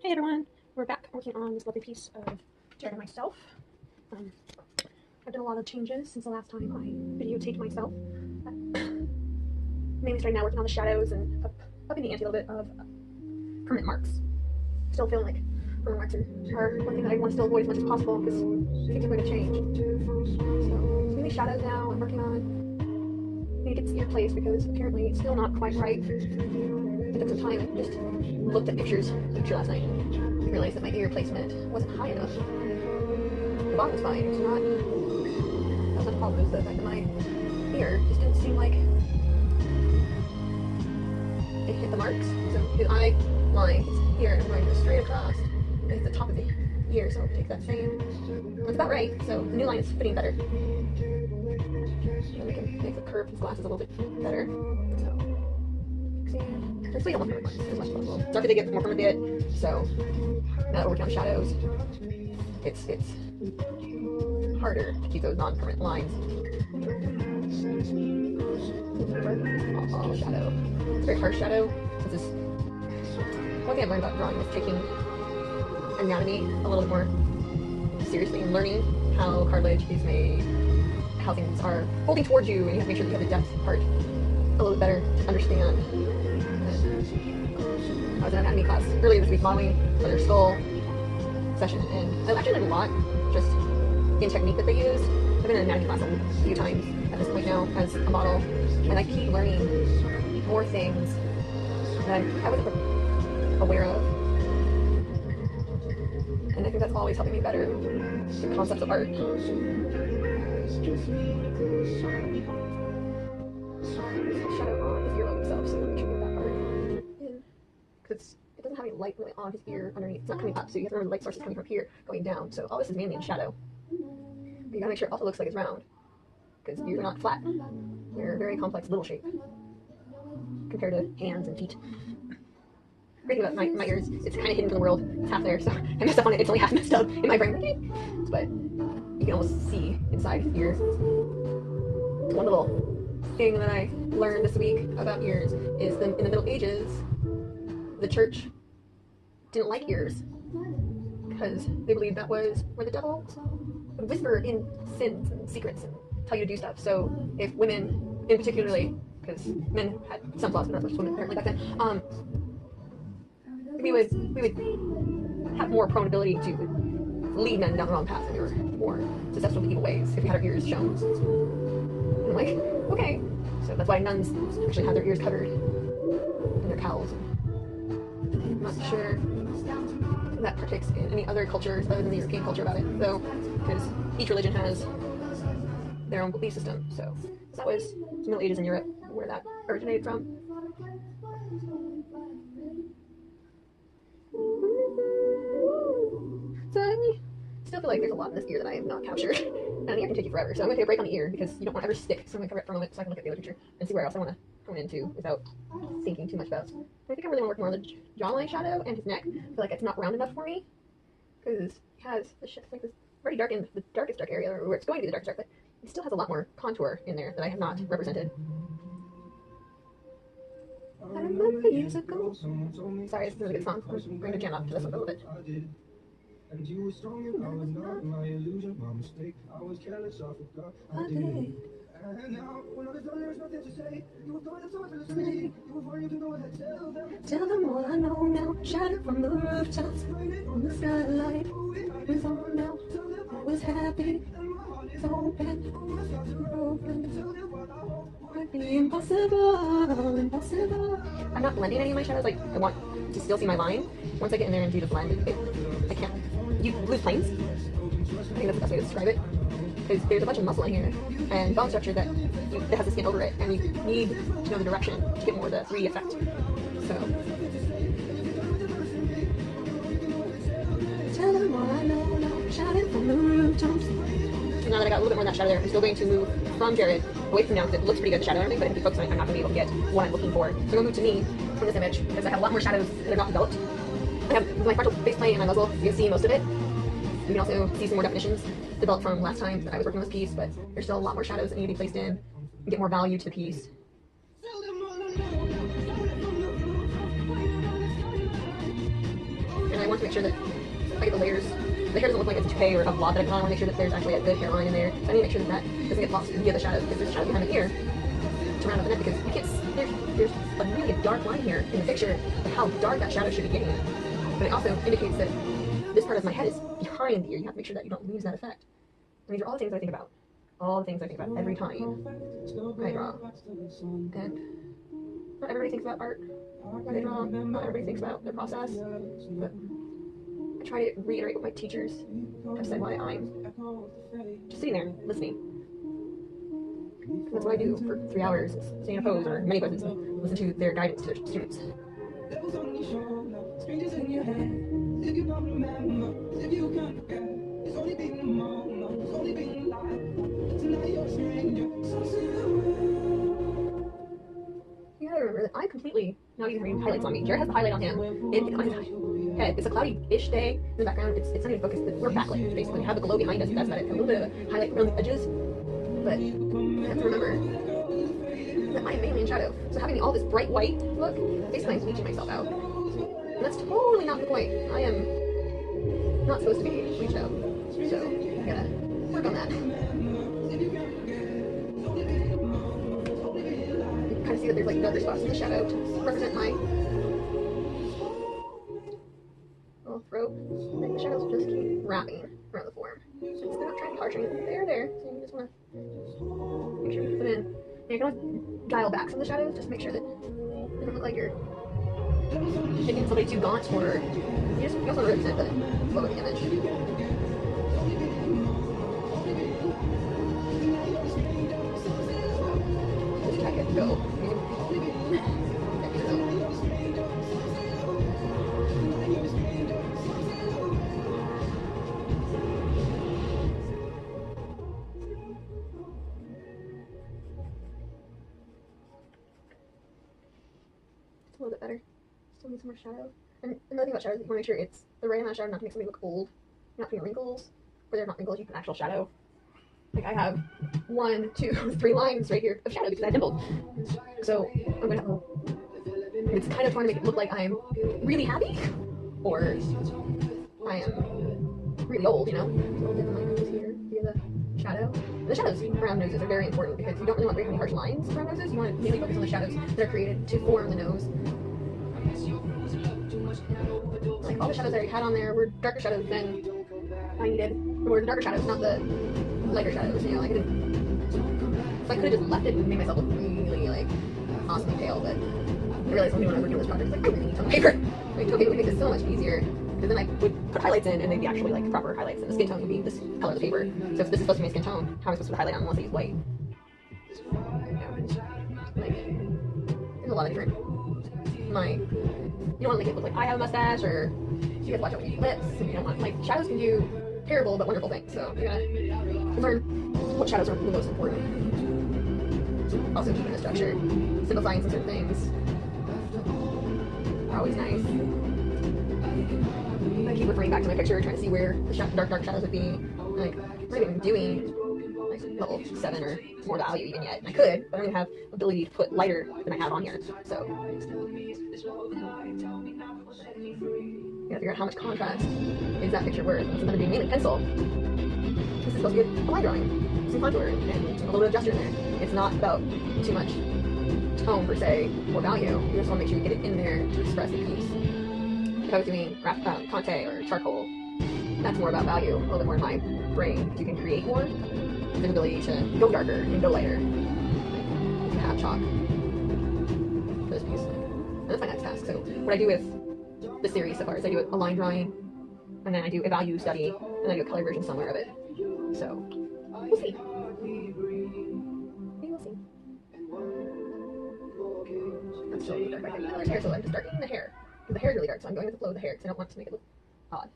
Hey everyone, we're back working on this lovely piece of Jared and myself. I've done a lot of changes since the last time I videotaped myself. Mainly starting now working on the shadows and upping the ante a little bit of permanent marks. Still feeling like permanent marks are one thing that I want to still avoid as much as possible because things are going to change. So mainly shadows now I'm working on. I need to get this ear placed because apparently it's still not quite right. I took some time and just looked at picture last night and realized that my ear placement wasn't high enough. The bottom was fine, it's not. That's not the problem, is the fact that my ear just didn't seem like it hit the marks. So his eye line is here, and I'm going to go straight across. And it's the top of the ear, so I'll take that same. That's about right, so the new line is fitting better. And we can make the curve of his glasses a little bit better. So, we don't want permanent marks as much as possible. Darker they get, the more permanent they get. So now that we're working on shadows, it's harder to keep those non-permanent lines. Shadow. It's a very harsh shadow. It's just one thing I've learned about drawing is taking anatomy a little bit more seriously and learning how cartilage is made, how things are folding towards you, and you have to make sure that you have the depth part a little bit better to understand. I was in an anatomy class earlier this week modeling for their skull session, and I actually learned a lot just in technique that they use. I've been in an anatomy class a few times at this point now as a model, and I keep learning more things that I wasn't aware of. And I think that's always helping me better the concepts of art. Shadow on his earlobe itself, so make sure you get that part in. Because it doesn't have any light really on his ear underneath. It's not coming up, so you have to remember the light source is coming from here, going down. So all this is mainly in shadow. But you gotta make sure it also looks like it's round. Because ears are not flat. They're a very complex little shape. Compared to hands and feet. Great thing about my ears, it's kind of hidden from the world. It's half there, so I messed up on it. It's only half messed up in my brain. Okay. But you can almost see inside his ear. One little thing that I learned this week about ears is that in the Middle Ages, the church didn't like ears because they believed that was where the devil would whisper in sins and secrets and tell you to do stuff. So if women, in particularly, because men had some flaws, but not much women apparently back then, we would have more prone ability to lead men down the wrong path, and we were more susceptible to evil ways if we had our ears shown. And I'm like, okay. So that's why nuns actually have their ears covered and their cowls. I'm not sure if that partakes in any other cultures other than the European culture about it, though, because each religion has their own belief system. So that was the Middle Ages in Europe where that originated from. So I still feel like there's a lot in this ear that I have not captured. And an ear can take you forever, so I'm going to take a break on the ear because you don't want to ever stick. So I'm going to cover it for a moment so I can look at the other picture and see where else I want to hone into without thinking too much about. And I think I really want to work more on the jawline shadow and his neck. I feel like it's not round enough for me because he has like this pretty dark in the darkest dark area, or where it's going to be the darkest dark, but it still has a lot more contour in there that I have not represented. I remember years ago. Sorry, this is a good song. I'm going to jam up to this one a little bit. And you were strong and I was not my illusion, my mistake. I was careless, I forgot I did. And now, when I was done, there was nothing to say. You were going to talk to me. You were fine, you can go ahead, tell them all I know now. Shout from the rooftops, on the skyline. It's on now, I was happy. It's open, broken. Be impossible. I'm not blending any of my shadows. Like, I want to still see my line. Once I get in there and do the blend, I can't. You lose planes. I think that's the best way to describe it. Because there's a bunch of muscle in here and bone structure that has the skin over it, and you need to know the direction to get more of the 3D effect. So. Tell them all I know now, shouting from the rooftops. Now that I got a little bit more of that shadow there, I'm still going to move from Jared away from now because it looks pretty good, the shadow and everything, but if you focus on it, I'm not going to be able to get what I'm looking for. So I'm going to move to me from this image because I have a lot more shadows that are not developed. I have my frontal face plane and my muzzle, you can see most of it. You can also see some more definitions developed from last time that I was working on this piece, but there's still a lot more shadows that need to be placed in and get more value to the piece. And I want to make sure that I get the layers. The hair doesn't look like it's a toupee or a blob that I put on. I want to make sure that there's actually a good hairline in there. So I need to make sure that that doesn't get lost via the shadows, because there's a shadow behind the ear to round out the neck, because you can't. There's a really dark line here in the picture of how dark that shadow should be getting. But it also indicates that this part of my head is behind the ear. You have to make sure that you don't lose that effect. And these are all the things I think about. All the things I think about every time I draw. And not everybody thinks about art when they draw. Not everybody thinks about their process. But I try to reiterate what my teachers have said while I'm just sitting there listening. That's what I do for 3 hours, is stay in a pose or many poses and listen to their guidance to their students. Strangers in your head, if you don't remember, if you can't forget, it's only been a moment, it's only been a life, tonight you're a stranger, you gotta remember that I completely not even wearing highlights on me. Jared has the highlight on him, and on his head. It's a cloudy-ish day in the background. It's not even focused. We're backlit, basically. We have the glow behind us, that's about it. A little bit of a highlight around the edges, but you have to remember that I am mainly in shadow. So having all this bright white look, basically I'm bleaching myself out. And that's totally not the point. I am not supposed to be bleached out. So I gotta work on that. You kind of see that there's like darker spots in the shadow to represent my little throat. Like the shadows just keep wrapping around the form. So they're not trying hard, they're there. So you just want to make sure you put them in. And you can always dial back some of the shadows, just make sure that it doesn't look like you're making somebody too gaunt, or you also want to represent the flow of the image. Just check it, go. A little bit better. Still need some more shadow. And another thing about shadows, you want to make sure it's the right amount of shadow, not to make somebody look old. You're not putting wrinkles, where they're not wrinkles, you put actual shadow. Like I have 1, 2, 3 lines right here of shadow because I dimpled. So I'm gonna. It's kind of trying to make it look like I'm really happy, or I am really old, you know. So I'll dip my nose here via the shadow. The shadows around noses are very important because you don't really want very harsh lines around noses. You want to mainly focus on the shadows that are created to form the nose. Like all the shadows I already had on there were darker shadows than I needed. Or the darker shadows, not the lighter shadows, you know, like I didn't. So I could have just left it and made myself look really like awesomely pale, but I realized when we were doing this project, I was like, I really need tone paper. Like tone paper would make this so much easier. Because then I would put highlights in and they'd be actually like proper highlights, and the skin tone would be this color of the paper. So if this is supposed to be my skin tone, how am I supposed to put highlight on unless I use white? Like, there's a lot of different. You don't want to make it look like I have a mustache, or you have to watch out when you eat lips. And you don't want, like, shadows can do terrible but wonderful things. So you gotta learn what shadows are the most important. Also keeping the structure, simplifying some certain things are always nice. I keep referring back to my picture, trying to see where the dark shadows would be. Like, I'm not even doing like level 7 or more value even yet. I could, but I don't even have ability to put lighter than I have on here. So, you gotta figure out how much contrast is that picture worth. Since I'm gonna be mainly pencil, this is supposed to be a line drawing, some contour, and a little bit of gesture in there. It's not about too much tone per se or value. You just want to make sure you get it in there to express the piece. If I was doing Conte or charcoal, that's more about value, a little bit more in my brain. You can create more. There's an ability to go darker and go lighter. You can have chalk for this piece. And that's my next task. So what I do with the series so far is I do a line drawing, and then I do a value study, and then I do a color version somewhere of it. So we'll see. Maybe we'll see. That's still really dark. I think color's hair, so I'm just darkening the hair. The hair is really dark, so I'm going with the flow of the hair because I don't want to make it look odd.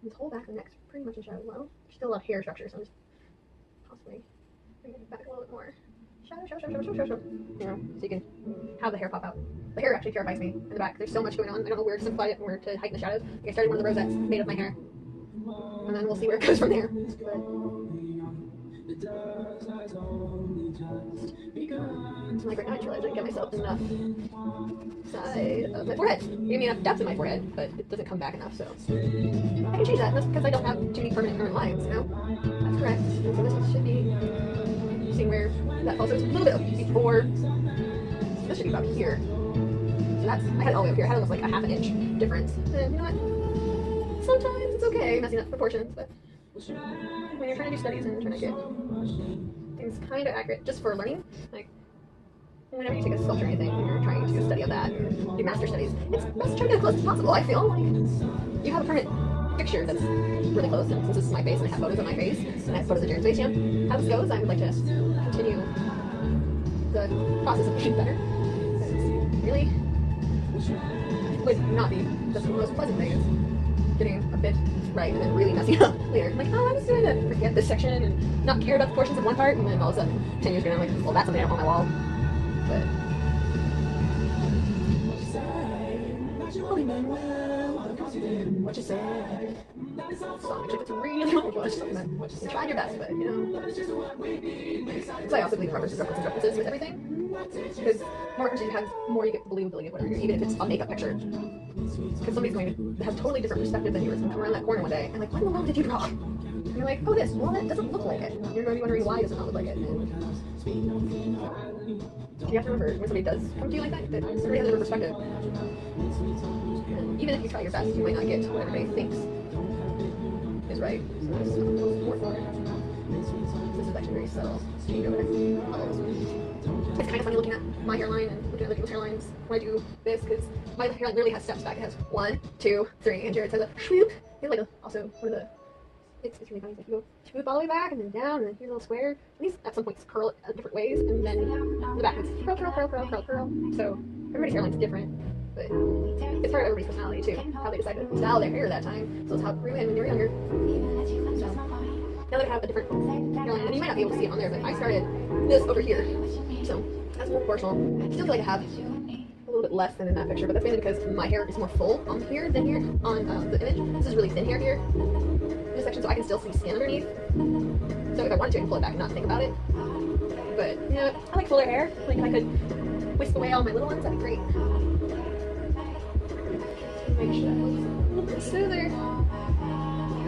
This whole back of the neck's pretty much in shadow as well. There's still a lot of hair structure, so I'm just possibly bringing it back a little bit more. Shadow. You know, so you can have the hair pop out. The hair actually terrifies me in the back. There's so much going on. I don't know where to simplify it and where to heighten the shadows. Like I started one of the rosettes made of my hair. And then we'll see where it goes from there. But Like right now I just realized I didn't get myself enough side of my forehead. It gave me enough depth in my forehead, but it doesn't come back enough, so I can change that. That's because I don't have too many permanent lines, you know? That's correct. And so this should be seeing where that falls. So it's a little bit before. This should be about here. So that's, I had it all the way up here. I had almost like a half an inch difference. And you know what? Sometimes it's okay messing up proportions, but when you're trying to do studies and trying to get things kind of accurate just for learning, like whenever you take a sculpture or anything and you're trying to study of that and do master studies, it's best to try to get as close as possible. I feel like you have a permanent picture that's really close, and since this is my face and I have photos of my face and I have photos of Jaren's face, you know, how this goes, I would like to continue the process of getting better. It's really would not be the most pleasant thing is getting a bit right and then really messing up later. Like, oh, I'm just going to forget this section and not care about the portions of one part, and then all of a sudden, 10 years later, I'm like, well, that's something I want on my wall. But what you say? Song, actually, it's really good. You're trying your best, but you know. So I also believe in references with everything. Because more references you have, more you get believability of whatever, even if it's a makeup picture. Because somebody's going to have totally different perspective than yours and come around that corner one day and like, what in the world did you draw? And you're like, oh, this. Well, that doesn't look like it. You're going to be wondering why does it not look like it. And you have to remember when somebody does come to you like that, that everybody has a different perspective. And even if you try your best, you might not get what everybody thinks is right. So this is more forward. This is actually very subtle. Change over. It's kind of funny looking at my hairline and looking at other people's hairlines when I do this, because my hairline literally has steps back. It has 1, 2, 3, and Jared says a swoop. It's like also one of the. It's really funny. It's like you go swoop all the way back and then down, and then here's a little square. And these at some points curl in different ways, and then the back it's curl, curl, curl, curl, curl, curl. So everybody's hairline's different, but it's part of everybody's personality too. How they decide to style their hair that time. So it's how we had when you were younger. So now that I have a different hairline, and you might not be able to see it on there, but I started this over here. So that's more proportional. I still feel like I have a little bit less than in that picture, but that's mainly because my hair is more full on here than here on the image. This is really thin hair here in this section, so I can still see skin underneath. So if I wanted to, I can pull it back and not think about it. But yeah, I like fuller hair. Like if I could whisk away all my little ones, that'd be great. Make sure that looks a little bit smoother.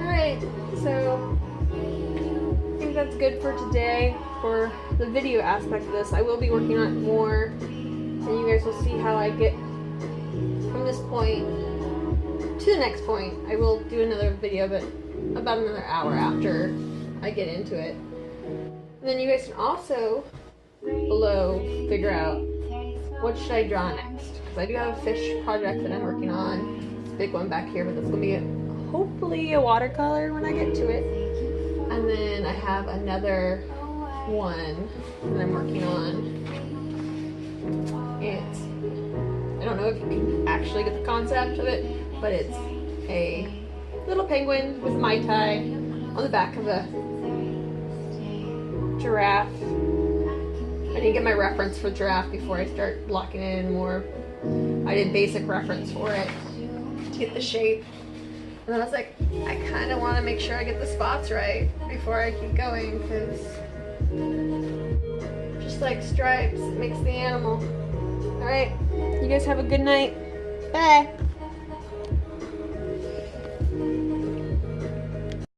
Alright, so I think that's good for today for the video aspect of this. I will be working on it more, and you guys will see how I get from this point to the next point. I will do another video, but about another hour after I get into it. And then you guys can also below figure out what should I draw next, because I do have a fish project that I'm working on. It's a big one back here, but it's going to be hopefully a watercolor when I get to it. And then I have another one that I'm working on. I don't know if you can actually get the concept of it, but it's a little penguin with Mai Tai on the back of a giraffe. I didn't get my reference for giraffe before I start blocking it in more. I did basic reference for it to get the shape. And then I was like, I kind of want to make sure I get the spots right before I keep going, because just like stripes makes the animal. Alright, you guys have a good night. Bye!